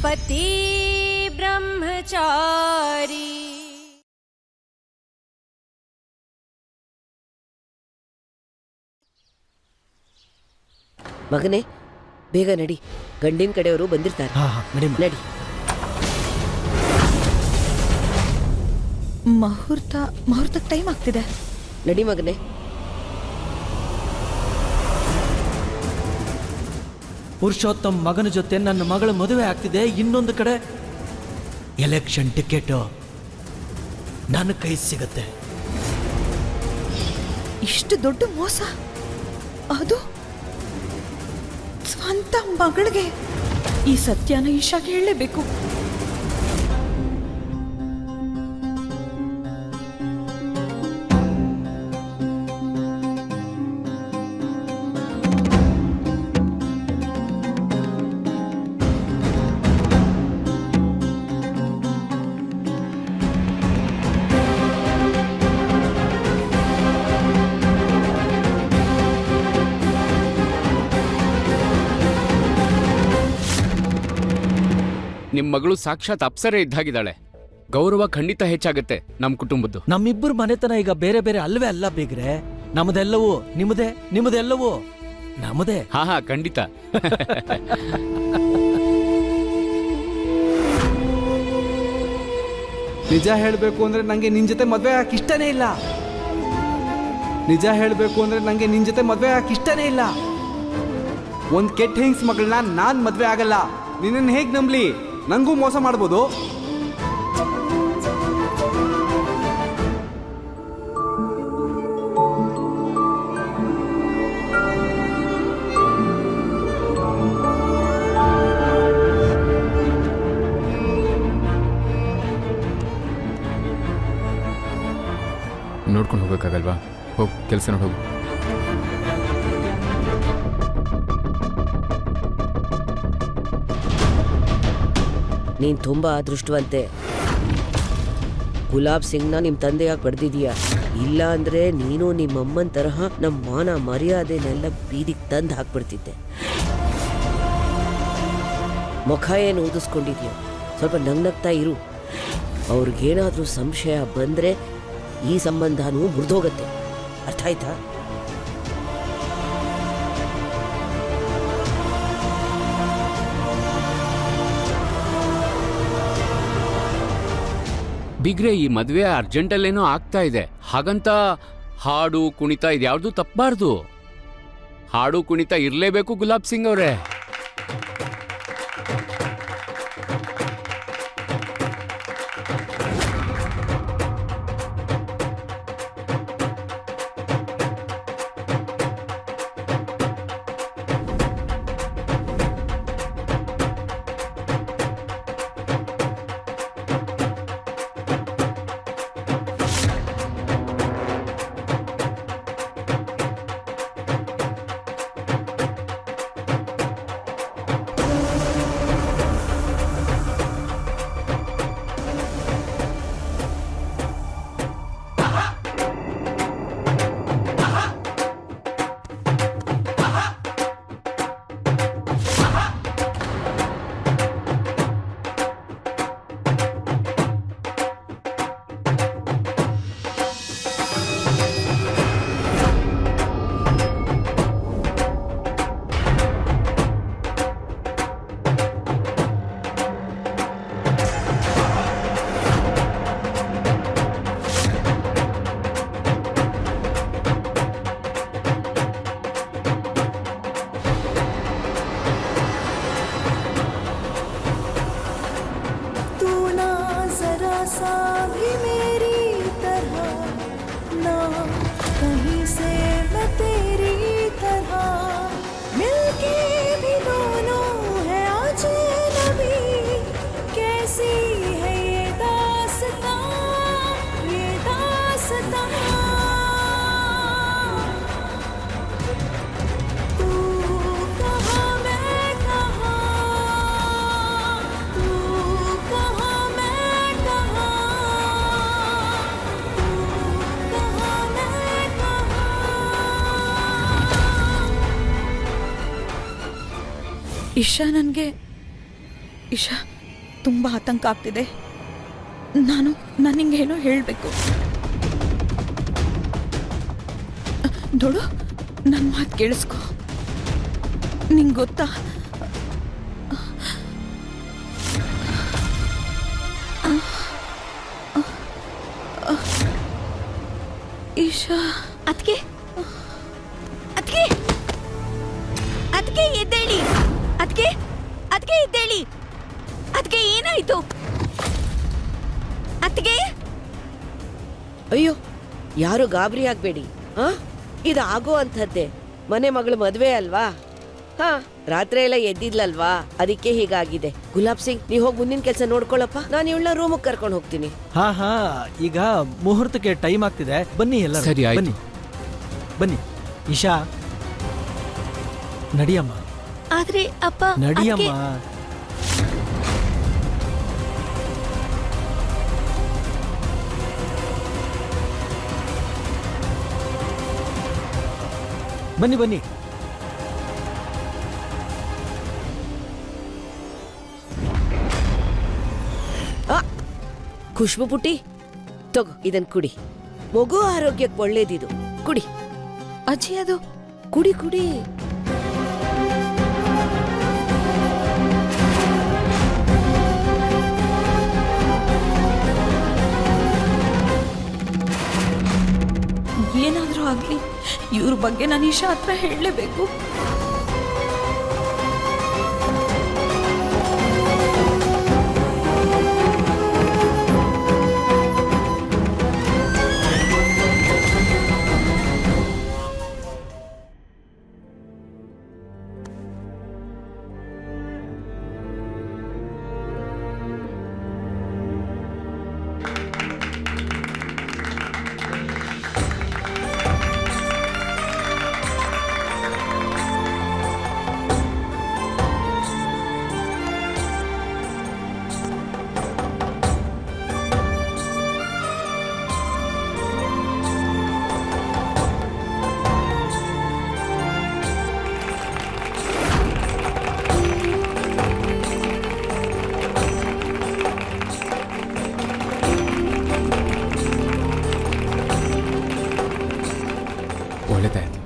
पति ब्रह्मचारी। ಮಗನೇ ಬೇಗ ನಡಿ, ಗಂಡಿನ ಕಡೆಯವರು ಬಂದಿರ್ತಾರೆ. ನಡಿ. ಮುಹೂರ್ತಕ್ಕೆ ಟೈಮ್ ಆಗ್ತಿದೆ. ನಡಿ ಮಗನೇ. ಪುರುಷೋತ್ತಮ್ ಮಗನ ಜೊತೆ ನನ್ನ ಮಗಳ ಮದುವೆ ಆಗ್ತಿದೆ. ಇನ್ನೊಂದು ಕಡೆ ಎಲೆಕ್ಷನ್ ಟಿಕೆಟ್ ನನ್ನ ಕೈ ಸಿಗತ್ತೆ. ಇಷ್ಟು ದೊಡ್ಡ ಮೋಸ, ಅದು ಸ್ವಂತ ಮಗಳಿಗೆ. ಈ ಸತ್ಯನ ಈಶಾಗೆ ಹೇಳಲೇಬೇಕು. ನಿಮ್ ಮಗಳು ಸಾಕ್ಷಾತ್ ಅಪ್ಸರೆ ಇದ್ದಾಗಿದ್ದಾಳೆ. ಗೌರವ ಖಂಡಿತ ಹೆಚ್ಚಾಗತ್ತೆ ನಮ್ ಕುಟುಂಬದ್ದು. ನಮ್ಮಿಬ್ಬರು ಮನೆತನ ಈಗ ಬೇರೆ ಬೇರೆ ಅಲ್ವೇ ಅಲ್ಲ ಬೇಗ್ರೆ. ನಮ್ಮದೆಲ್ಲವೂ ನಿಮ್ಮದೇ, ನಿಮ್ಮದೆಲ್ಲವೂ ನಮ್ಮದೇ. ಹಾ ಖಂಡಿತ. ನಿಜ ಹೇಳಬೇಕು ಅಂದ್ರೆ ನಂಗೆ ನಿನ್ ಜೊತೆ ಮದ್ವೆ ಆಗಕ್ಕೆ ಇಷ್ಟನೇ ಇಲ್ಲ. ನಿಜ ಹೇಳಬೇಕು ಅಂದ್ರೆ ನಂಗೆ ನಿನ್ ಜೊತೆ ಮದ್ವೆ ಆಗಕ್ಕೆ ಇಷ್ಟನೇ ಇಲ್ಲ. ಒಂದ್ ಕೆಟ್ಟ ಹೆಂಗ್ಸ್ ಮಗಳನ್ನ ನಾನ್ ಮದ್ವೆ ಆಗಲ್ಲ. ನಿನ್ನನ್ನು ಹೇಗ್ ನಂಬ್ಲಿ? ನಂಗೂ ಮೋಸ ಮಾಡ್ಬೋದು. ನೋಡ್ಕೊಂಡು ಹೋಗಕ್ಕಾಗಲ್ವಾ? ಹೋಗ್ ಕೆಲಸ ನೋಡಿ ಹೋಗು. ನೀನು ತುಂಬ ಅದೃಷ್ಟವಂತೆ. ಗುಲಾಬ್ ಸಿಂಗ್ನ ನಿಮ್ಮ ತಂದೆಯಾಗಿ ಪಡೆದಿದೀಯ. ಇಲ್ಲ ಅಂದರೆ ನೀನು ನಿಮ್ಮಮ್ಮನ ತರಹ ನಮ್ಮ ಮಾನ ಮರ್ಯಾದೆನೆಲ್ಲ ಬೀದಿಗೆ ತಂದು ಹಾಕ್ಬಿಡ್ತಿದ್ದೆ. ಮುಖ ಏನು ಊದಿಸ್ಕೊಂಡಿದ್ಯೋ, ಸ್ವಲ್ಪ ನಗ್ನಗ್ತಾ ಇರು. ಅವ್ರಿಗೇನಾದರೂ ಸಂಶಯ ಬಂದರೆ ಈ ಸಂಬಂಧನೂ ಮುರಿದೋಗತ್ತೆ. ಅರ್ಥ ಆಯ್ತಾ? ಬಿಗ್ರೆ, ಈ ಮದ್ವೆ ಅರ್ಜೆಂಟಲ್ಲೇನೋ ಆಗ್ತಾ ಇದೆ. ಹಾಗಂತ ಹಾಡು ಕುಣಿತ ಇದ್ಯಾವ್ದು ತಪ್ಪಬಾರ್ದು. ಹಾಡು ಕುಣಿತ ಇರಲೇಬೇಕು ಗುಲಾಬ್ ಸಿಂಗ್ ಅವರೇ. ಇಶಾ ನನಗೆ ಇಶಾ ತುಂಬ ಆತಂಕ ಆಗ್ತಿದೆ. ನಾನು ನಿಂಗೆ ಏನೋ ಹೇಳಬೇಕು. ನೋಡು, ನನ್ನ ಮಾತು ಕೇಳಿಸ್ಕೊ. ನಿಂಗೆ ಗೊತ್ತಾ, ಈಶಾ ಅದಕ್ಕೆ ಅದಕ್ಕೆ ಅದಕ್ಕೆ ಎದ್ದೇಳಿ, ಅದಕ್ಕೆ ಅದಕ್ಕೆ ಎದ್ದೇಳಿ, ಅದಕ್ಕೆ ಏನಾಯ್ತು? ಅದಕ್ಕೆ ಅಯ್ಯೋ, ಯಾರು ಗಾಬರಿ ಆಗ್ಬೇಡಿ. ಹಾ, ಇದು ಆಗೋ ಅಂಥದ್ದೇ. ಮನೆ ಮಗಳು ಮದ್ವೆ ಅಲ್ವಾ? ಹಾ, ರಾತ್ರಿ ಎಲ್ಲ ಎದ್ದಿದ್ಲಲ್ವಾ, ಅದಕ್ಕೆ ಹೀಗಾಗಿದೆ. ಗುಲಾಬ್ ಸಿಂಗ್, ನೀ ಹೋಗಿ ಮುಂದಿನ ಕೆಲಸ ನೋಡ್ಕೊಳಪ್ಪ. ನಾನು ಇವಳನ್ನ ರೂಮಿಗೆ ಕರ್ಕೊಂಡು ಹೋಗ್ತೀನಿ. ಹಾ ಹಾ, ಈಗ ಮುಹೂರ್ತಕ್ಕೆ ಟೈಮ್ ಆಗ್ತಿದೆ, ಬನ್ನಿ ಎಲ್ಲ. ಸರಿ, ಆಯ್ತು. ಬನ್ನಿ ಬನ್ನಿ. ಇಶಾ, ನಡಿಯಮ್ಮ, ಆದ್ರೆ ಅಪ್ಪ ನಡಿಯಮ್ಮ. ಬನ್ನಿ ಬನ್ನಿ. ಖುಷ್ಬು ಪುಟ್ಟಿ, ತಗೋ ಇದನ್ ಕುಡಿ. ಮಗು ಆರೋಗ್ಯಕ್ಕೆ ಒಳ್ಳೇದಿದು. ಕುಡಿ ಅಜ್ಜಿ, ಅದು ಕುಡಿ ಕುಡಿ. ಏನಾದರೂ ಆಗಲಿ, ಇವ್ರ ಬಗ್ಗೆ ನಾನು ಈಶಾ ಹತ್ರ ಹೇಳಲೇಬೇಕು. ಒಳ್ಳೇದಾಯ್ತು.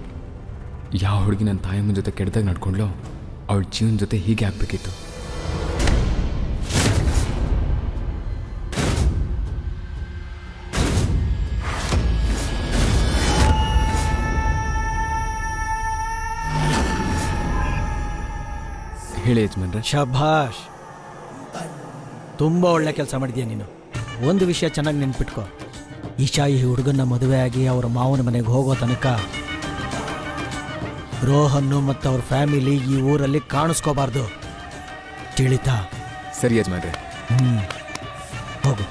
ಯಾವ ಹುಡುಗಿ ನನ್ನ ತಾಯಮ್ಮನ ಜೊತೆ ಕೆಟ್ಟದಾಗ ನಡ್ಕೊಂಡ್ಲೋ ಅವಳ ಜೀವನ ಜೊತೆ ಹೀಗೆ ಆಗ್ಬೇಕಿತ್ತು. ಹೇಳಿ ಯಜಮಾನ್ರೆ. ಶಭಾಷ್, ತುಂಬಾ ಒಳ್ಳೆ ಕೆಲಸ ಮಾಡಿದ್ಯಾ ನೀನು. ಒಂದು ವಿಷಯ ಚೆನ್ನಾಗಿ ನೆನ್ಪಿಟ್ಕೋ, ಈಶಾ ಈ ಹುಡುಗನ್ನ ಮದುವೆ ಆಗಿ ಅವರ ಮಾವನ ಮನೆಗೆ ಹೋಗೋ ತನಕ ರೋಹನ್ನು ಮತ್ತು ಅವ್ರ ಫ್ಯಾಮಿಲಿ ಈ ಊರಲ್ಲಿ ಕಾಣಿಸ್ಕೋಬಾರ್ದು. ತಿಳಿತಾ? ಸರಿ ಯಜಮಾನ್ರೆ. ಹೋಗು.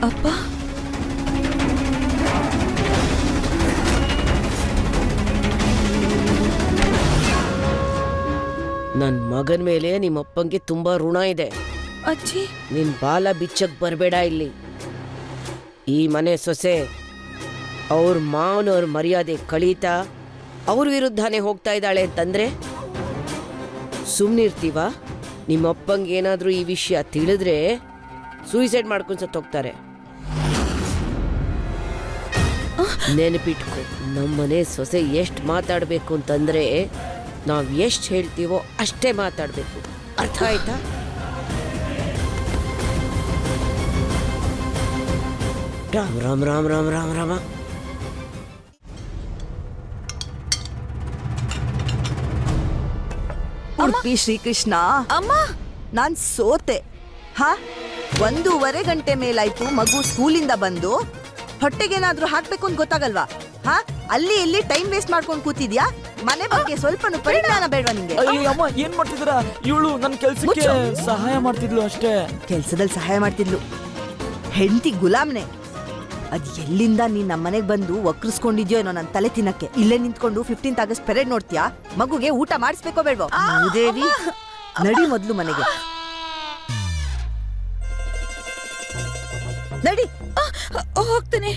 ಅಪ್ಪ, ನನ್ ಮಗನ್ ಮೇಲೆ ನಿಮ್ಮಪ್ಪಂಗೆ ತುಂಬಾ ಋಣ ಇದೆ. ಅಜ್ಜಿ, ನಿನ್ ಬಾಲ ಬಿಚ್ಚಕ್ ಬರ್ಬೇಡ ಇಲ್ಲಿ. ಈ ಮನೆ ಸೊಸೆ ಅವ್ರ ಮಾವನವ್ರ ಮರ್ಯಾದೆ ಕಳೀತಾ ಅವ್ರ ವಿರುದ್ಧನೇ ಹೋಗ್ತಾ ಇದ್ದಾಳೆ ಅಂತಂದ್ರೆ ಸುಮ್ನಿರ್ತೀವ? ನಿಮ್ಮಪ್ಪಂಗೆ ಏನಾದ್ರೂ ಈ ವಿಷಯ ತಿಳಿದ್ರೆ ಸೂಸೈಡ್ ಮಾಡ್ಕೊಂಡು ಸತ್ತೋಗ್ತಾರೆ. ನೆನಪಿಟ್ಕೊ, ನಮ್ಮನೆ ಸೊಸೆ ಎಷ್ಟು ಮಾತಾಡಬೇಕು ಅಂತಂದ್ರೆ ನಾವು ಎಷ್ಟು ಹೇಳ್ತೀವೋ ಅಷ್ಟೇ ಮಾತಾಡಬೇಕು. ಅರ್ಥ ಆಯ್ತಾ? ರಾಮ್ ರಾಮ್ ರಾಮ್ ರಾಮ್ ರಾಮ್ ರಾಮ. ಉಡುಪಿ ಶ್ರೀಕೃಷ್ಣ, ಅಮ್ಮ, ನಾನ್ ಸೋತೆ. ಹಾ, 1.5 ಗಂಟೆ ಮೇಲಾಯ್ತು ಮಗು ಸ್ಕೂಲಿಂದ ಬಂದು. ಹೊಟ್ಟೆಗೇನಾದ್ರೂ ಹಾಕ್ಬೇಕು ಅಂತ ಗೊತ್ತಾಗಲ್ವಾ? ಹಾ, ಅಲ್ಲಿ ಇಲ್ಲಿ ಟೈಮ್ ವೇಸ್ಟ್ ಮಾಡ್ಕೊಂಡು ಕೂತಿದ್ಯಾ? ಮನೆ ಬಗ್ಗೆ ಸ್ವಲ್ಪನೂ ಪರಿಜ್ಞಾನ ಬೇಡವಾ ನಿಂಗೆ? ಅಮ್ಮ, ಏನ್ ಮಾಡ್ತಿದ್ದೀರಾ? ಇವಳು ನನ್ನ ಕೆಲ್ಸಕ್ಕೆ ಸಹಾಯ ಮಾಡ್ತಿದ್ಲು ಅಷ್ಟೇ. ಕೆಲ್ಸದಲ್ಲಿ ಸಹಾಯ ಮಾಡ್ತಿದ್ಲು. ಹೆಂಡತಿ ಗುಲಾಮ್ನೆ. ಅದ್ ಎಲ್ಲಿಂದ ನೀನ್ ನಮ್ಮನೆಗ್ ಬಂದು ವಕ್ರಿಸ್ಕೊಂಡಿದ್ಯೋ ಏನೋ ನನ್ ತಲೆ ತಿನ್ನಕ್ಕೆ. ಇಲ್ಲೇ ನಿಂತ್ಕೊಂಡು 15th ಆಗಸ್ಟ್ ಪೆರೇಡ್ ನೋಡ್ತೀಯಾ? ಮಗುಗೆ ಊಟ ಮಾಡಿಸ್ಬೇಕೋ ಬೇಡ್ವೋ? ದೇವಿ, ನಡಿ ಮೊದ್ಲು ಮನೆಗೆ ನಡಿ. ಹೋಗ್ತೀನಿ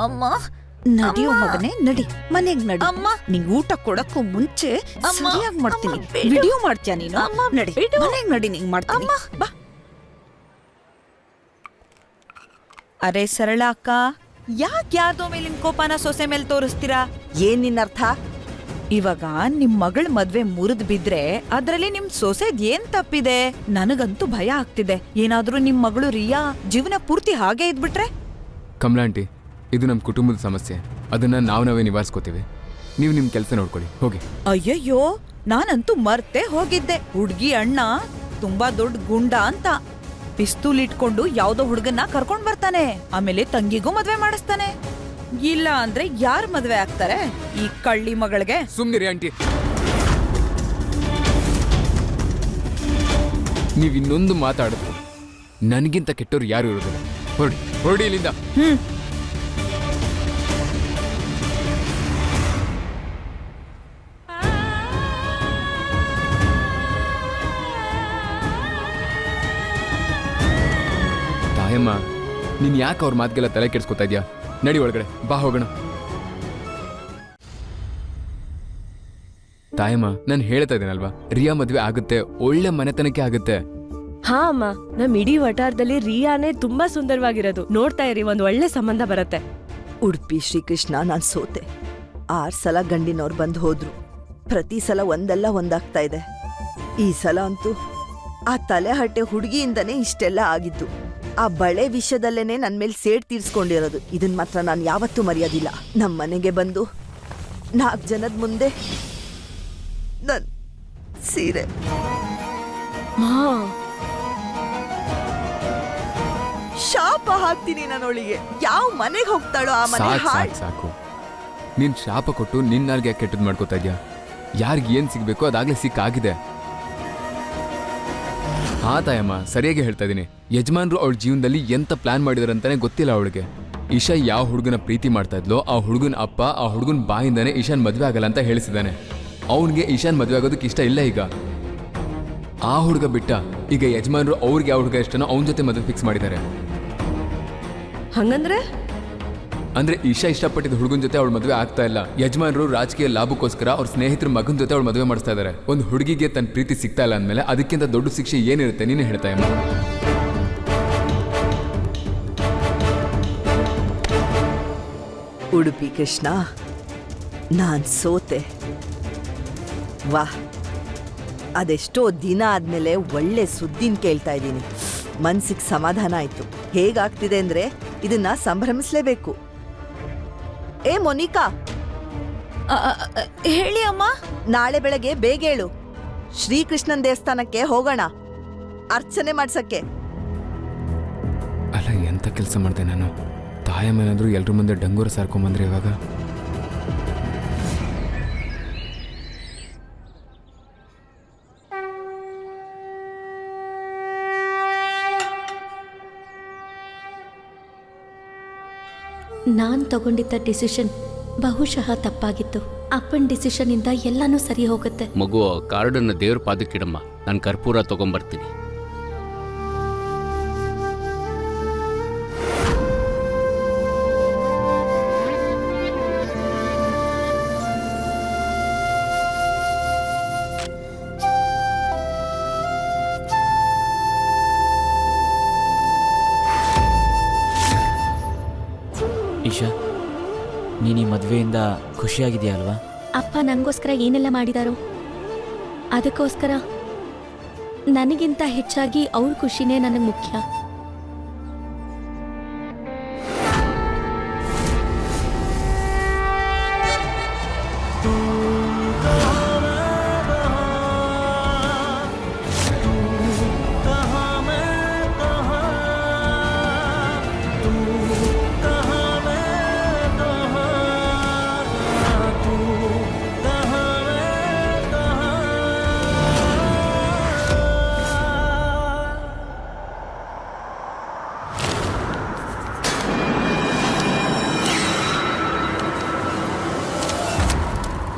ಅಮ್ಮ. ನಡಿಯೋ ಮಗನೇ, ನಡಿ ಮನೆಗ್ ನಡಿ. ಅಮ್ಮ, ನಿಂಗ್ ಊಟ ಕೊಡಕ್ಕೂ ಮುಂಚೆ ಸರಿಯಾಗಿ ಮಾಡ್ತೀನಿ. ವಿಡಿಯೋ ಮಾಡ್ತೀಯ ನೀನು? ನಡಿ ಮನೆಗ್ ನಡಿ, ನಿಂಗ್ ಮಾಡ್ತೀನಿ ಬಾ. ಅರೆ ಸರಳ ಅಕ್ಕ, ಯಾಕೆ ಯಾರ್ದೋ ಮೇಲಿನ ಕೋಪನ ಸೊಸೆ ಮೇಲೆ ತೋರಿಸ್ತೀರಾ? ಏನ್ ನಿನ್ನ ಅರ್ಥ? ಇವಾಗ ನಿಮ್ ಮಗಳ ಮದ್ವೆ ಮುರಿದ್ ಬಿದ್ರೆ ಅದ್ರಲ್ಲಿ ನಿಮ್ ಸೊಸೆದ್ ಏನ್ ತಪ್ಪಿದೆ? ನನಗಂತೂ ಭಯ ಆಗ್ತಿದೆ. ಏನಾದ್ರೂ ನಿಮ್ ಮಗಳು ರಿಯಾ ಜೀವನ ಪೂರ್ತಿ ಹಾಗೆ ಇದ್ಬಿಟ್ರೆ? ಕಮಲಾ ಆಂಟಿ, ಇದು ನಮ್ಮ ಕುಟುಂಬದ ಸಮಸ್ಯೆ. ಅದನ್ನ ನಾವೇ ನಿವಾರಿಸ್ಕೋತೀವಿ. ನೀವು ನಿಮ್ಮ ಕೆಲಸ ನೋಡ್ಕೊಳ್ಳಿ, ಹೋಗಿ. ಅಯ್ಯಯ್ಯೋ, ನಾನಂತೂ ಮರ್ತೆ ಹೋಗಿದ್ದೆ. ಹುಡ್ಗಿ ಅಣ್ಣ ತುಂಬಾ ದೊಡ್ಡ ಗುಂಡ ಅಂತ. ಪಿಸ್ತೂಲ್ ಇಟ್ಕೊಂಡು ಯಾವ್ದೋ ಹುಡುಗನ್ನ ಕರ್ಕೊಂಡ್ ಬರ್ತಾನೆ, ಆಮೇಲೆ ತಂಗಿಗೂ ಮದ್ವೆ ಮಾಡಿಸ್ತಾನೆ. ಇಲ್ಲ ಅಂದ್ರೆ ಯಾರ್ ಮದ್ವೆ ಆಗ್ತಾರೆ ಈ ಕಳ್ಳಿ ಮಗಳಿಗೆ? ಸುಮ್ನಿರಿ ಆಂಟಿ. ನೀವು ಇನ್ನೊಂದು ಮಾತಾಡಿದ್ರು ನನಗಿಂತ ಕೆಟ್ಟವ್ರು ಯಾರು ಇರೋದಿಲ್ಲ. ಹೊರಡಿ, ಹೊರಡಿ ಇಲ್ಲಿಂದ. ತಾಯಮ್ಮ, ನೀನ್ ಯಾಕೆ ಅವ್ರ ಮಾತಿಗೆಲ್ಲ ತಲೆ ಕೆಡ್ಸ್ಕೊತಾ ಇದ್ಯಾ? ನಡಿ ಒಳಗಡೆ ಬಾ, ಹೋಗೋಣ. ತಾಯಮ್ಮ, ನಾನು ಹೇಳ್ತಾ ಇದ್ದೇನಲ್ವಾ, ರಿಯಾ ಮದ್ವೆ ಆಗುತ್ತೆ, ಒಳ್ಳೆ ಮನೆತನಕ್ಕೆ ಆಗುತ್ತೆ. ಹಾ ಅಮ್ಮ, ನಮ್ ಇಡೀ ವಟಾರದಲ್ಲಿ ರಿಯಾನೇ ತುಂಬಾ ಸುಂದರವಾಗಿರೋದು. ನೋಡ್ತಾ ಇರಿ, ಒಂದ್ ಒಳ್ಳೆ ಸಂಬಂಧ ಬರತ್ತೆ. ಉಡುಪಿ ಶ್ರೀಕೃಷ್ಣ, ನಾನ್ ಸೋತೆ. 6 ಸಲ ಗಂಡಿನವ್ರು ಬಂದು ಹೋದ್ರು. ಪ್ರತಿ ಸಲ ಒಂದಲ್ಲ ಒಂದಾಗ್ತಾ ಇದೆ. ಈ ಸಲ ಅಂತೂ ಆ ತಲೆಹಟ್ಟೆ ಹುಡುಗಿಯಿಂದನೇ ಇಷ್ಟೆಲ್ಲ ಆಗಿದ್ದು. ಆ ಬಳೆ ವಿಷಯದಲ್ಲೇನೆ ನನ್ ಮೇಲೆ ಸೇಡ್ ತೀರ್ಸ್ಕೊಂಡಿರೋದು. ಇದನ್ ಮಾತ್ರ ನಾನು ಯಾವತ್ತೂ ಮರೆಯೋದಿಲ್ಲ. ನಮ್ಮ ಮನೆಗೆ ಬಂದು 4 ಜನದ ಮುಂದೆ ನನ್ ಸೀರೆ ಶಾಪ ಹಾಕ್ತೀನಿ ನನ್ನೊಳಿಗೆ. ಯಾವ ಮನೆಗೆ ಹೋಗ್ತಾಳೋ ಆ ಮನೆ ಹಾಳು. ಸಾಕು, ನೀನ್ ಶಾಪ ಕೊಟ್ಟು ನಿನ್ನಾಲ್ಗೆ ಯಾಕೆ ಕೆಟ್ಟದ್ ಮಾಡ್ಕೋತಾ ಇದ್ಯಾ? ಯಾರಿಗೆ ಏನ್ ಸಿಗ್ಬೇಕು ಅದಾಗ್ಲೇ ಸಿಕ್ಕಾಗಿದೆ. ಹಾ ತಾಯಮ್ಮ, ಸರಿಯಾಗಿ ಹೇಳ್ತಾ ಇದೀನಿ. ಯಜಮಾನ್ರು ಅವಳ ಜೀವನದಲ್ಲಿ ಎಂತ ಪ್ಲಾನ್ ಮಾಡಿದಾರಂತಾನೆ ಗೊತ್ತಿಲ್ಲ ಅವಳಿಗೆ. ಇಶಾ ಯಾವ ಹುಡುಗನ ಪ್ರೀತಿ ಮಾಡ್ತಾ ಇದ್ಲೋ ಆ ಹುಡುಗನ ಅಪ್ಪ ಆ ಹುಡುಗನ ಬಾಯಿಂದಾನೆ ಇಶಾನ್ ಮದ್ವೆ ಆಗಲ್ಲ ಅಂತ ಹೇಳಿಸಿದಾನೆ. ಅವನಿಗೆ ಇಶಾನ್ ಮದ್ವೆ ಆಗೋದಕ್ಕೆ ಇಷ್ಟ ಇಲ್ಲ. ಈಗ ಆ ಹುಡುಗ ಬಿಟ್ಟ ಈಗ ಯಜಮಾನ್ರು ಅವ್ರಿಗೆ ಯಾವ ಹುಡುಗ ಇಷ್ಟನೋ ಅವನ ಜೊತೆ ಮದ್ವೆ ಫಿಕ್ಸ್ ಮಾಡಿದ್ದಾರೆ. ಹಂಗಂದ್ರೆ ಅಂದ್ರೆ ಇಶಾ ಇಷ್ಟಪಟ್ಟಿದ್ದ ಹುಡುಗನ ಜೊತೆ ಅವಳ ಮದುವೆ ಆಗ್ತಾ ಇಲ್ಲ. ಯಜಮಾನರು ರಾಜಕೀಯ ಲಾಭಕ್ಕೋಸ್ಕರ ಅವ್ರ ಸ್ನೇಹಿತರ ಮಗನ ಜೊತೆ ಅವಳ ಮದುವೆ ಮಾಡಿಸ್ತಾ ಇದ್ದಾರೆ. ಒಂದು ಹುಡುಗಿಗೆ ತನ್ನ ಪ್ರೀತಿ ಸಿಗ್ತಾ ಇಲ್ಲ ಅಂದ್ಮೇಲೆ ಅದಕ್ಕಿಂತ ದೊಡ್ಡ ಶಿಕ್ಷೆ ಏನಿರುತ್ತೆ? ನೀನೇ ಹೇಳ್ತಾ ಅಮ್ಮ. ಉಡುಪಿ ಕೃಷ್ಣ, ನಾನ್ ಸೋತೆ. ವಾಹ್, ಅದೆಷ್ಟೋ ದಿನ ಆದ್ಮೇಲೆ ಒಳ್ಳೆ ಸುದ್ದಿನ ಕೇಳ್ತಾ ಇದ್ದೀನಿ. ಮನ್ಸಿಗೆ ಸಮಾಧಾನ ಆಯ್ತು. ಹೇಗಾಗ್ತಿದೆ ಅಂದ್ರೆ ಇದನ್ನ ಸಂಭ್ರಮಿಸ್ಲೇಬೇಕು. ಏ ಮೊನಿಕಾ, ಹೇಳಿ ಅಮ್ಮ. ನಾಳೆ ಬೆಳಗ್ಗೆ ಬೇಗ ಹೇಳು, ಶ್ರೀಕೃಷ್ಣನ್ ದೇವಸ್ಥಾನಕ್ಕೆ ಹೋಗೋಣ ಅರ್ಚನೆ ಮಾಡ್ಸಕ್ಕೆ. ಅಲ್ಲ, ಎಂತ ಕೆಲಸ ಮಾಡಿದೆ ನಾನು? ತಾಯಮ್ಮನಾದ್ರೂ ಎಲ್ರ ಮುಂದೆ ಡಂಗೂರ ಸಾರ್ಕೊಂಬಂದ್ರೆ ಇವಾಗ. ನಾನ್ ತಗೊಂಡಿದ್ದ ಡಿಸಿಷನ್ ಬಹುಶಃ ತಪ್ಪಾಗಿತ್ತು. ಅಪ್ಪನ ಡಿಸಿಷನ್ ಇಂದ ಎಲ್ಲಾನು ಸರಿ ಹೋಗುತ್ತೆ. ಮಗು, ಕಾರ್ಡನ್ನ ದೇವ್ರ ಪಾದಕ್ಕಿಡಮ್ಮ, ನಾನು ಕರ್ಪೂರ ತಗೊಂಬರ್ತೀನಿ. ಈಶಾ, ನೀನು ಈ ಮದುವೆಯಿಂದ ಖುಷಿಯಾಗಿದೆಯಾ ಅಲ್ವಾ? ಅಪ್ಪ ನಂಗೋಸ್ಕರ ಏನೆಲ್ಲ ಮಾಡಿದಾರೋ ಅದಕ್ಕೋಸ್ಕರ ನನಗಿಂತ ಹೆಚ್ಚಾಗಿ ಅವ್ರ ಖುಷಿನೇ ನನಗೆ ಮುಖ್ಯ.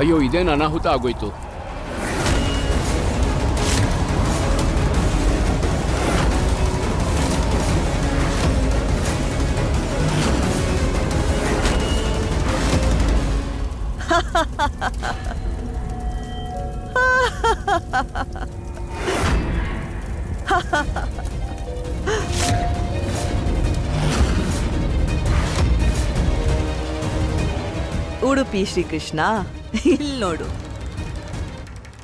ಅಯ್ಯೋ ಇದೇನು ಅನಾಹುತ ಆಗೋಯ್ತು. ಉಡುಪಿ ಶ್ರೀಕೃಷ್ಣ, ಇಲ್ಲಿ ನೋಡು.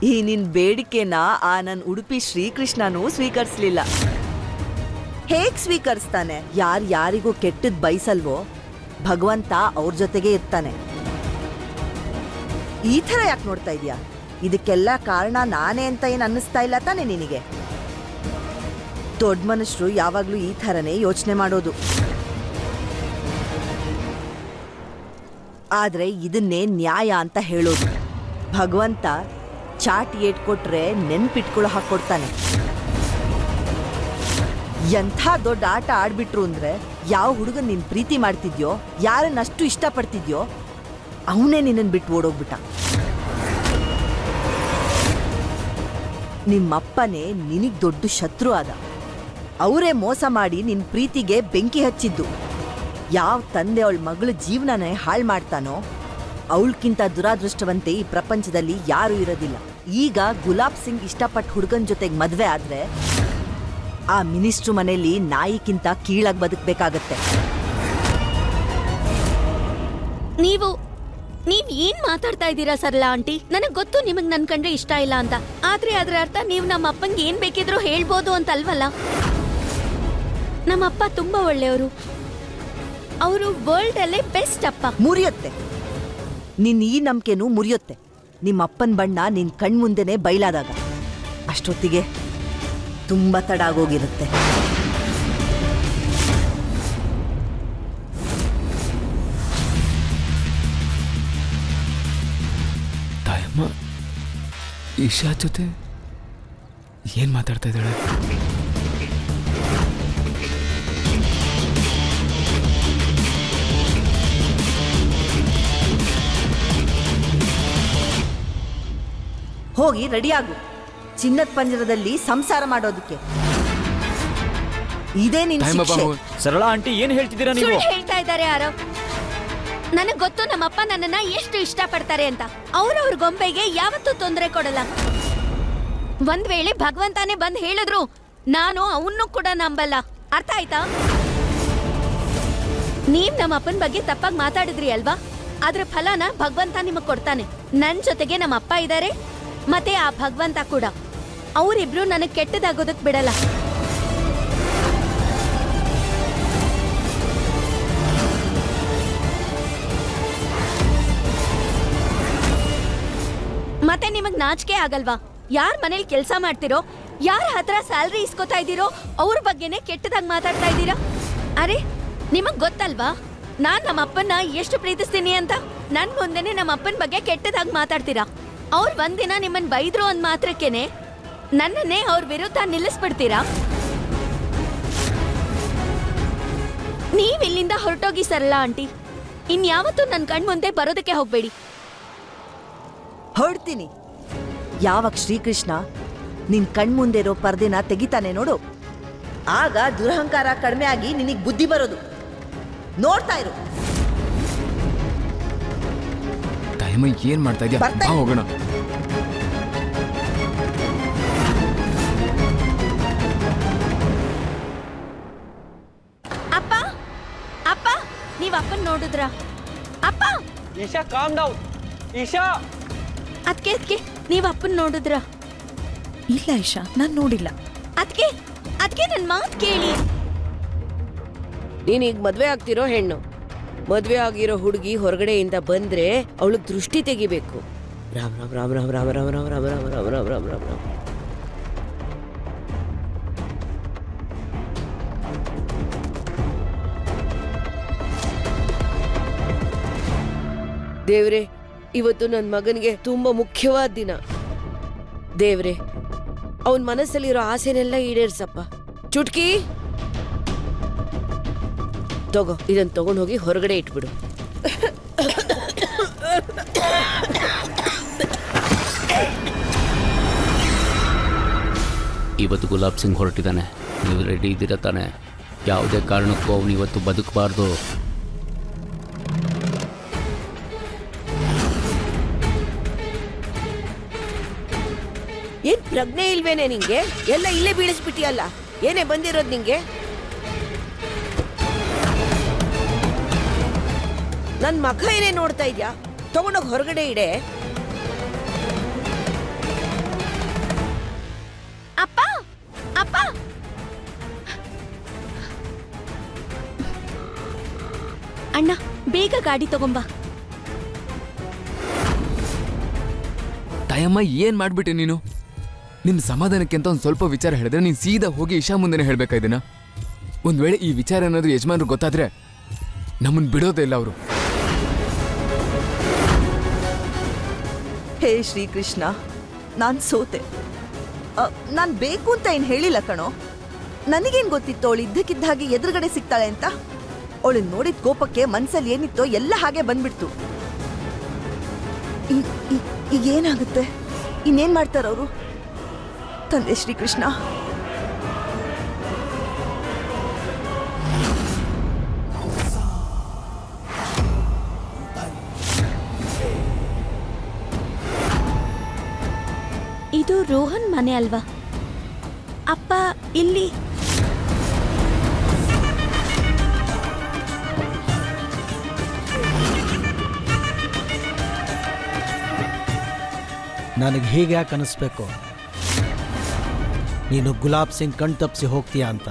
ಈ ನಿನ್ ಬೇಡಿಕೆನ ಆ ನನ್ ಉಡುಪಿ ಶ್ರೀಕೃಷ್ಣನೂ ಸ್ವೀಕರಿಸ್ಲಿಲ್ಲ. ಹೇಗ್ ಸ್ವೀಕರಿಸ್ತಾನೆ? ಯಾರಿಗೂ ಕೆಟ್ಟದ್ ಬಯಸಲ್ವೋ ಭಗವಂತ ಅವ್ರ ಜೊತೆಗೆ ಇರ್ತಾನೆ. ಈ ಥರ ಯಾಕೆ ನೋಡ್ತಾ ಇದೀಯಾ? ಇದಕ್ಕೆಲ್ಲ ಕಾರಣ ನಾನೇ ಅಂತ ಏನ್ ಅನ್ನಿಸ್ತಾ ಇಲ್ಲ ತಾನೆ ನಿನಗೆ? ದೊಡ್ಡ ಮನುಷ್ಯರು ಯಾವಾಗ್ಲೂ ಈ ಥರನೇ ಯೋಚನೆ ಮಾಡೋದು. ಆದ್ರೆ ಇದನ್ನೇ ನ್ಯಾಯ ಅಂತ ಹೇಳೋದು. ಭಗವಂತ ಚಾಟ್ ಏಟ್ ಕೊಟ್ರೆ ನೆನ್ಪಿಟ್ಕೊಳ್ಳೋ ಹಾಕೊಡ್ತಾನೆ. ಎಂಥ ದೊಡ್ಡ ಆಟ ಆಡ್ಬಿಟ್ರು ಅಂದ್ರೆ, ಯಾವ ಹುಡುಗನ್ ನೀನ್ ಪ್ರೀತಿ ಮಾಡ್ತಿದ್ಯೋ, ಯಾರನ್ನಷ್ಟು ಇಷ್ಟಪಡ್ತಿದ್ಯೋ ಅವನೇ ನಿನ್ನನ್ ಬಿಟ್ಟು ಓಡೋಗ್ಬಿಟ್ಟ. ನಿಮ್ಮಪ್ಪನೇ ನಿನಗ್ ದೊಡ್ಡ ಶತ್ರು ಆದ. ಅವರೇ ಮೋಸ ಮಾಡಿ ನಿನ್ ಪ್ರೀತಿಗೆ ಬೆಂಕಿ ಹಚ್ಚಿದ್ದು. ಯಾವ ತಂದೆ ಅವಳ ಮಗಳ ಜೀವನನೇ ಹಾಳು ಮಾಡ್ತಾನೋ ಅವಳಕ್ಕಿಂತ ದುರಾದೃಷ್ಟವಂತೆ ಈ ಪ್ರಪಂಚದಲ್ಲಿ ಯಾರೂ ಇರೋದಿಲ್ಲ. ಈಗ ಗುಲಾಬ್ ಸಿಂಗ್ ಇಷ್ಟಪಟ್ಟ ಹುಡುಗನ ಜೊತೆಗೆ ಮದ್ವೆ ಆದ್ರೆ ಆ ಮಿನಿಸ್ಟ್ರು ಮನೆಯಲ್ಲಿ ನಾಯಿಕ್ಕಿಂತ ಕೀಳಾಗಿ ಬದುಕಬೇಕಾಗತ್ತೆ. ನೀವ್ ಏನ್ ಮಾತಾಡ್ತಾ ಇದ್ದೀರಾ ಸರಳಾ ಆಂಟಿ? ನನಗ್ ಗೊತ್ತು ನಿಮಗ್ ನನ್ ಕಂಡ್ರೆ ಇಷ್ಟ ಇಲ್ಲ ಅಂತ. ಆದ್ರೆ ಅದ್ರ ಅರ್ಥ ನೀವ್ ನಮ್ಮ ಅಪ್ಪಂಗೆ ಏನ್ ಬೇಕಿದ್ರು ಹೇಳ್ಬೋದು ಅಂತ ಅಲ್ವಲ್ಲ? ನಮ್ಮಪ್ಪ ತುಂಬಾ ಒಳ್ಳೆಯವರು. ಅವರು ವರ್ಲ್ಡ್ ಅಲ್ಲೇ ಬೆಸ್ಟ್ ಅಪ್ಪ. ಮುರಿಯುತ್ತೆ ನಿನ್ ಈ ನಂಬಿಕೆನೂ ಮುರಿಯುತ್ತೆ. ನಿಮ್ಮಪ್ಪನ ಬಣ್ಣ ನಿನ್ ಕಣ್ಮುಂದೆನೆ ಬಯಲಾದಾಗ ಅಷ್ಟೊತ್ತಿಗೆ ತುಂಬಾ ತಡ ಆಗೋಗಿರುತ್ತೆ. ತಾಯಮ್ಮ ಈಶಾ ಜೊತೆ ಏನ್ ಮಾತಾಡ್ತಾ ಇದ್ದಾಳೆ? ಹೋಗಿ ರೆಡಿಯಾಗು. ಚಿನ್ನದ ಪಂಜರದಲ್ಲಿ ಸಂಸಾರ ಮಾಡೋದಕ್ಕೆ ಇದೇ ನಿನ್ ಶಿಕ್ಷೆ. ಸರಳಾ ಆಂಟಿ ಏನ್ ಹೇಳ್ತಿದ್ದೀರಾ ನೀವು? ಸುಳ್ಳು ಹೇಳ್ತಾ ಇದ್ದಾರೆ ಯಾರೋ. ನನಗ್ ಗೊತ್ತು ನಮ್ಮಪ್ಪ ನನ್ನನ್ನ ಎಷ್ಟು ಇಷ್ಟಪಡ್ತಾರೆ ಅಂತ. ಅವ್ರವ್ರ ಗೊಂಬೆಗೆ ಯಾವತ್ತೂ ತೊಂದರೆ ಕೊಡಲ್ಲ. ಒಂದ್ ವೇಳೆ ಭಗವಂತಾನೇ ಬಂದ್ ಹೇಳಿದ್ರು ನಾನು ಅವನ್ನೂ ಕೂಡ ನಂಬಲ್ಲ. ಅರ್ಥ ಆಯ್ತಾ? ನೀವ್ ನಮ್ಮ ಅಪ್ಪನ ಬಗ್ಗೆ ತಪ್ಪಾಗಿ ಮಾತಾಡಿದ್ರಿ ಅಲ್ವಾ? ಅದ್ರ ಫಲನ ಭಗವಂತ ನಿಮಗ್ ಕೊಡ್ತಾನೆ. ನನ್ ಜೊತೆಗೆ ನಮ್ಮ ಅಪ್ಪ ಇದ್ದಾರೆ, ಮತ್ತೆ ಆ ಭಗವಂತ ಕೂಡ. ಅವರಿಬ್ರು ನನಗ್ ಕೆಟ್ಟದಾಗೋದಕ್ ಬಿಡಲ್ಲ. ಮತ್ತೆ ನಿಮಗ್ ನಾಚಿಕೆ ಆಗಲ್ವಾ? ಯಾರ್ ಮನೇಲಿ ಕೆಲಸ ಮಾಡ್ತಿರೋ, ಯಾರ ಹತ್ರ ಸ್ಯಾಲ್ರಿ ಇಸ್ಕೊತಾ ಇದ್ದೀರೋ ಅವ್ರ ಬಗ್ಗೆನೆ ಕೆಟ್ಟದಾಗಿ ಮಾತಾಡ್ತಾ ಇದ್ದೀರಾ. ಅರೆ ನಿಮಗ್ ಗೊತ್ತಲ್ವಾ ನಾನ್ ನಮ್ಮ ಅಪ್ಪನ್ನ ಎಷ್ಟು ಪ್ರೀತಿಸ್ತೀನಿ ಅಂತ? ನನ್ ಮುಂದೆನೆ ನಮ್ಮ ಅಪ್ಪನ ಬಗ್ಗೆ ಕೆಟ್ಟದಾಗಿ ಮಾತಾಡ್ತೀರಾ. ಅವ್ರ ಒಂದಿನ ನಿಮ್ಮನ್ ಬೈದ್ರು ಅಂದ್ ಮಾತ್ರಕ್ಕೇನೆ ನನ್ನನ್ನೇ ಅವ್ರ ವಿರುದ್ಧ ನಿಲ್ಲಿಸ್ಬಿಡ್ತೀರಾ? ನೀವ್ ಇಲ್ಲಿಂದ ಹೊರಟೋಗಿ ಸರಳಾ ಆಂಟಿ. ಇನ್ಯಾವತ್ತೂ ನನ್ ಕಣ್ ಮುಂದೆ ಬರೋದಕ್ಕೆ ಹೋಗ್ಬೇಡಿ. ಹೊರಡ್ತೀನಿ. ಯಾವಾಗ ಶ್ರೀಕೃಷ್ಣ ನಿನ್ ಕಣ್ಮುಂದೆ ಇರೋ ಪರ್ದೆನ ತೆಗಿತಾನೆ ನೋಡು, ಆಗ ದುರಹಂಕಾರ ಕಡಿಮೆ ಆಗಿ ನಿನಗ್ ಬುದ್ಧಿ ಬರೋದು. ನೋಡ್ತಾ ಇರು. ತಾಯಮ್ಮ ಏನ್ ಮಾಡ್ತಾ ಇದೆಯಾ? ಬಾ ಹೋಗೋಣ. ಅಪ್ಪ ಅಪ್ಪ ನೀವ್ ಅಪ್ಪನ್ ನೋಡಿದ್ರ? ಅಪ್ಪ ಈಶಾ ಕಾಮ್ ಡೌನ್. ಈಶಾ ಅದ್ಕೆ ನೀವ್ ಅಪ್ಪನ್ ನೋಡಿದ್ರ? ಇಲ್ಲ ಇಶಾ, ನಾನ್ ನೋಡಿಲ್ಲ. ಅದ್ಕೆ ನನ್ ಮಾತ್ ಕೇಳಿ. ನೀನೀಗ ಮದ್ವೆ ಆಗ್ತಿರೋ ಹೆಣ್ಣು. ಮದ್ವೆ ಆಗಿರೋ ಹುಡುಗಿ ಹೊರಗಡೆಯಿಂದ ಬಂದ್ರೆ ಅವಳಿಗೆ ದೃಷ್ಟಿ ತೆಗಿಬೇಕು. ರಾಮ್ ರಾಮ್ ರಾಮ್ ರಾಮ್ ರಾಮ್ ರಾಮ್ ರಾಮ್ ರಾಮ್ ರಾಮ್ ರಾಮ್ ರಾಮ್ ರಾಮ್ ರಾಮ್ ರಾಮ್. ದೇವ್ರೆ, ಇವತ್ತು ನನ್ನ ಮಗನಿಗೆ ತುಂಬಾ ಮುಖ್ಯವಾದ ದಿನ. ದೇವ್ರೆ, ಅವನ ಮನಸ್ಸಲ್ಲಿರೋ ಆಸೆನೆಲ್ಲ ಈಡೇರ್ಸಪ್ಪ. ಚುಟ್ಕಿ ತಗೋ, ಇದನ್ನ ತಗೊಂಡು ಹೋಗಿ ಹೊರಗಡೆ ಇಟ್ಬಿಡು. ಇವತ್ತು ಗುಲಾಬ್ ಸಿಂಗ್ ಹೊರಟಿದ್ದಾನೆ. ನೀವು ರೆಡಿ ಇದ್ದೀರಾ ತಾನೆ? ಯಾವುದೇ ಕಾರಣಕ್ಕೂ ಅವನು ಇವತ್ತು ಬದುಕಬಾರ್ದು. ಏನ್ ಪ್ರಜ್ಞೆ ಇಲ್ವೇನೆ ನಿಂಗೆ? ಎಲ್ಲ ಇಲ್ಲೇ ಬೀಳಿಸ್ಬಿಟ್ಟಿಯಲ್ಲ. ಏನೇ ಬಂದಿರೋದು ನಿಂಗೆ? ನನ್ ಮಗ ಏನೇ ನೋಡ್ತಾ ಇದ್ಯಾ? ತಗೊಂಡೋಗಿ ಹೊರಗಡೆ ಇಡೆ. ಅಪ್ಪ ಅಪ್ಪ ಅಣ್ಣ, ಬೇಗ ಗಾಡಿ ತಗೊಂಬ. ತಾಯಮ್ಮ ಏನ್ ಮಾಡ್ಬಿಟ್ಟೆ ನೀನು? ನಿನ್ನ ಸಮಾಧಾನಕ್ಕೆ ಅಂತ ಒಂದು ಸ್ವಲ್ಪ ವಿಚಾರ ಹೇಳಿದ್ರೆ ನೀನು ಸೀದಾ ಹೋಗಿ ಇಶಾ ಮುಂದೆನೇ ಹೇಳ್ಬೇಕಾ ಇದನ್ನ? ಒಂದ್ ವೇಳೆ ಈ ವಿಚಾರ ಏನಾದ್ರು ಯಜಮಾನ್ರು ಗೊತ್ತಾದ್ರೆ ನಮ್ಮನ್ನ ಬಿಡೋದೇ ಇಲ್ಲ ಅವರು. ಹೇ ಶ್ರೀಕೃಷ್ಣ, ನಾನು ಸೋತೆ. ನಾನು ಬೇಕು ಅಂತ ಏನು ಹೇಳಿಲ್ಲ ಕಣೋ. ನನಗೇನು ಗೊತ್ತಿತ್ತು ಅವಳು ಇದ್ದಕ್ಕಿದ್ದ ಹಾಗೆ ಎದುರುಗಡೆ ಸಿಗ್ತಾಳೆ ಅಂತ? ಅವಳನ್ನ ನೋಡಿದ ಕೋಪಕ್ಕೆ ಮನ್ಸಲ್ಲಿ ಏನಿತ್ತೋ ಎಲ್ಲ ಹಾಗೆ ಬಂದ್ಬಿಡ್ತು. ಈಗ ಏನಾಗುತ್ತೆ? ಇನ್ನೇನ್ ಮಾಡ್ತಾರ ಅವರು? ತಂದೆ ಶ್ರೀಕೃಷ್ಣ, ಇದು ರೋಹನ್ ಮನೆ ಅಲ್ವಾ? ಅಪ್ಪ ಇಲ್ಲಿ ನನಗೆ ಹೀಗೆ ಯಾಕೆ ಅನಿಸ್ಬೇಕು ನೀನು ಗುಲಾಬ್ ಸಿಂಗ್ ಕಣ್ ತಪ್ಪಿಸಿ ಹೋಗ್ತೀಯಾ ಅಂತ?